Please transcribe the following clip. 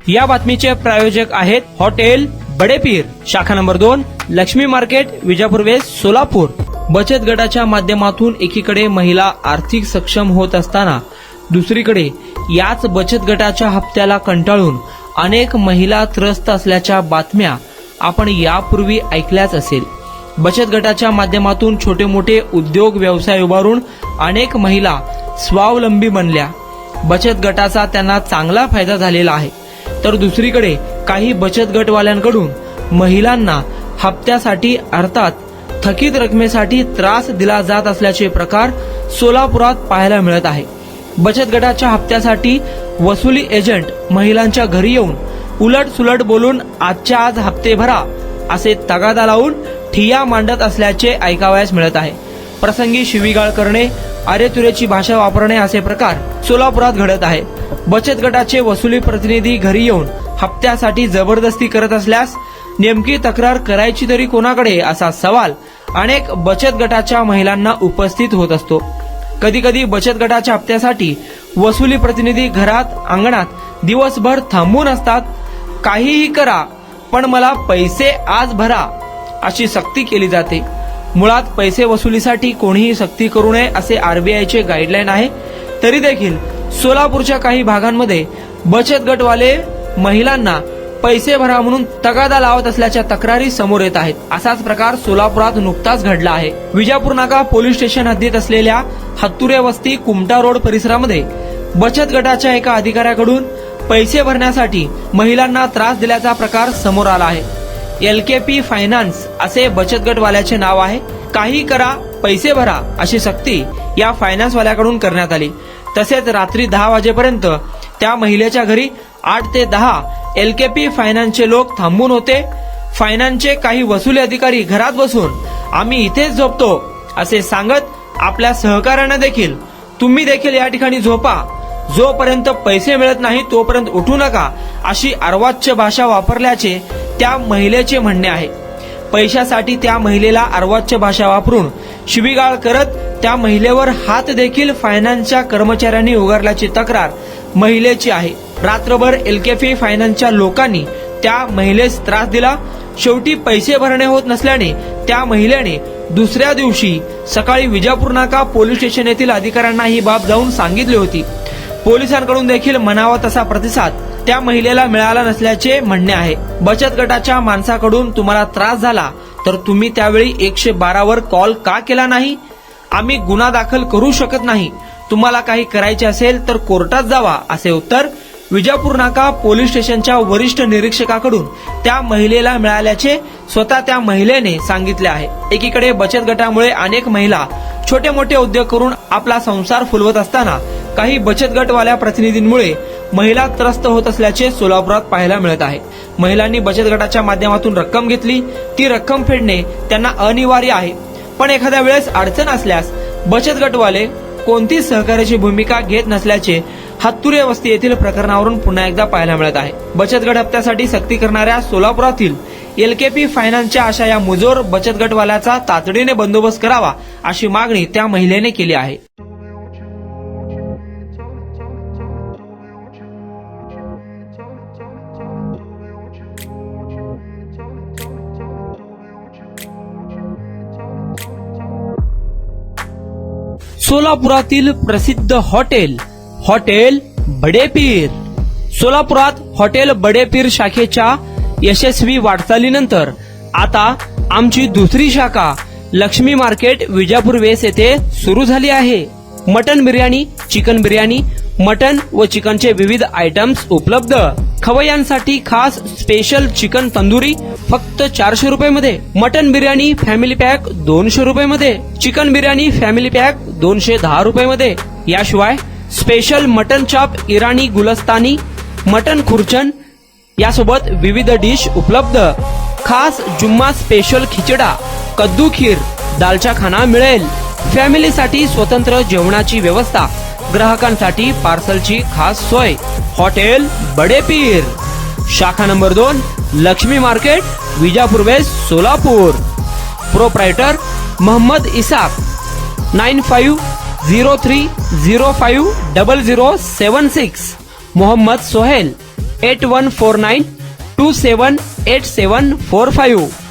या बातमीचे प्रायोजक आहेत हॉटेल बडेपीर, शाखा number 2, Laxmi market, Vijapur west, Solapur. बचत गटाच्या माध्यमातून एकीकडे महिला आर्थिक सक्षम होत असताना दुसरीकडे याच बचत गटाच्या हप्त्याला कंटाळून अनेक महिला त्रस्त असल्याच्या बातम्या आपण यापूर्वी ऐकल्याच असेल। बचत गटाच्या माध्यमातून छोटे मोठे उद्योग व्यवसाय उभारून अनेक महिला स्वावलंबी बनल्या। बचत गटाचा त्यांना चांगला फायदा झालेला आहे। तर दुसरीकडे काही बचत गटवाल्यांकडून महिलांना हप्त्यासाठी अर्थात थकीत रकमेसाठी त्रास दिला जात असल्याचे प्रकार सोलापुरात पाहायला मिळत आहे। बचत गटाच्या हप्त्यासाठी वसुली एजंट महिलांच्या घरी येऊन उलटसुलट बोलून आजच्या आज हप्ते भरा असे तगादा लावून ठिय्या मांडत असल्याचे ऐकावयास मिळत आहे। प्रसंगी शिवीगाळ करणे, अरेतुरेची भाषा वापरणे असे प्रकार सोलापुरात घडत आहे। बचत गटाचे वसुली प्रतिनिधी घरी येऊन हप्त्यासाठी जबरदस्ती करत असल्यास नेमकी तक्रार करायची तरी कोणाकडे असा सवाल अनेक बचत गटाच्या महिलांना उपस्थित होत असतो। कधी कधी बचत गटाच्या हप्त्यासाठी वसुली प्रतिनिधी घरात अंगणात दिवसभर थांबून असतात। काहीही करा पण मला पैसे आज भरा अशी सक्ती केली जाते। मुळात पैसे वसुलीसाठी कोणीही सक्ती करू नये असे आरबीआयचे गाईडलाईन आहे। तरी देखील सोलापूरच्या काही भागांमध्ये बचत गटवाले महिलांना पैसे भरा म्हणून तगादा लावत असल्याच्या तक्रारी समोर येत आहेत। असाच प्रकार सोलापुरात नुकताच घडला आहे। विजापूर नाका पोलीस स्टेशन हद्दीत असलेल्या हत्तुरे वस्ती कुमटा रोड परिसरामध्ये बचत गटाच्या एका अधिकाऱ्याकडून पैसे भरण्यासाठी महिलांना त्रास दिल्याचा प्रकार समोर आला आहे। LKP फायनान्स असे बचत गटवाल्याचे नाव आहे। काही करा पैसे भरा अशी सक्ती या फायनान्सवाल्याकडून करण्यात आली। तसेच रात्री 10 वाजेपर्यंत त्या महिलेच्या घरी 8 ते 10 LKP फायनान्सचे लोक थांबून होते। फायनान्सचे काही वसुली अधिकारी घरात बसून आम्ही इथेच झोपतो असे सांगत आपल्या सहकार्यांना देखील तुम्ही देखील या ठिकाणी झोपा, जोपर्यंत पैसे मिळत नाही तोपर्यंत उठू नका अशी अर्वाच्य भाषा वापरल्याचे त्या महिलेचे म्हणणे आहे। पैशासाठी त्या महिलेला अर्वाच्य भाषा वापरून शिवीगाळ करत त्या महिलेवर हात देखील फायनान्सच्या कर्मचाऱ्यांनी उगारल्याची तक्रार महिलेची आहे। रात्रभर LKP फायनान्सच्या लोकांनी त्या महिलेस त्रास दिला। शेवटी पैसे भरणे होत नसल्याने त्या महिलेने दुसऱ्या दिवशी सकाळी विजापूर नाका पोलीस स्टेशन येथील अधिकाऱ्यांना ही बाब जाऊन सांगितली होती। पोलिसांकडून देखील म्हणावा तसा प्रतिसाद त्या महिलेला मिळाला नसल्याचे म्हणणे आहे। बचत गटाच्या माणसाकडून तुम्हाला त्रास झाला तर तुम्ही त्यावेळी 112 वर कॉल का केला नाही? आम्ही गुन्हा दाखल करू शकत नाही, तुम्हाला काही करायचे असेल तर कोर्टात जावा असे उत्तर विजापूर नाका पोलीस स्टेशनच्या वरिष्ठ निरीक्षकाकडून त्या महिलेला मिळाल्याचे स्वतः त्या महिलेने सांगितले आहे। एकीकडे बचत गटामुळे अनेक महिला छोटे मोठे उद्योग करून आपला संसार फुलवत असताना काही बचत गटवाल्या प्रतिनिधींमुळे महिला त्रस्त होत असल्याचे सोलापुरात पाहायला मिळत आहे। महिलांनी बचत गटाच्या माध्यमातून रक्कम घेतली, ती रक्कम फेडणे त्यांना अनिवार्य आहे। पण एखाद्या वेळेस अडचण असल्यास बचत गटवाले कोणतीच सहकार्याची भूमिका घेत नसल्याचे हत्तुरे वस्ती येथील प्रकरणावरून पुन्हा एकदा पाहायला मिळत आहे। बचत गट हप्त्यासाठी सक्ती करणाऱ्या सोलापुरातील LKP फायनान्सच्या अशा या मुजोर बचत गटवाल्याचा तातडीने बंदोबस्त करावा अशी मागणी त्या महिलेने केली आहे। सोलापुरातील प्रसिद्ध हॉटेल बडेपीर। सोलापुरात हॉटेल बडेपीर शाखेच्या यशस्वी वाटचालीनंतर आता आमची दुसरी शाखा लक्ष्मी मार्केट विजापूर वेस्ट येथे सुरू झाली आहे। Mutton biryani, chicken biryani, mutton व चिकनचे विविध आयटम्स उपलब्ध। खवय्यांसाठी खास स्पेशल चिकन तंदुरी फक्त 400 रुपये मध्ये, मटन बिर्याणी फॅमिली पॅक 200 रुपये मध्ये, चिकन बिर्याणी फॅमिली पॅक 210 रुपये मध्ये। याशिवाय स्पेशल मटन चाप, इराणी गुलस्तानी, मटन खुर्चन यासोबत विविध डिश उपलब्ध। खास जुम्मा स्पेशल खिचडा, कद्दू खीर, दालचा खाना मिळेल। फॅमिलीसाठी स्वतंत्र जेवणाची व्यवस्था, ग्राहकांसाठी पार्सलची खास सोय। हॉटेल बडेपीर, शाखा number 2, Laxmi market, Vijapur west, Solapur. Proprietor Mohammad Isaq, 9503050076। Mohammad Sohel, 8149278745.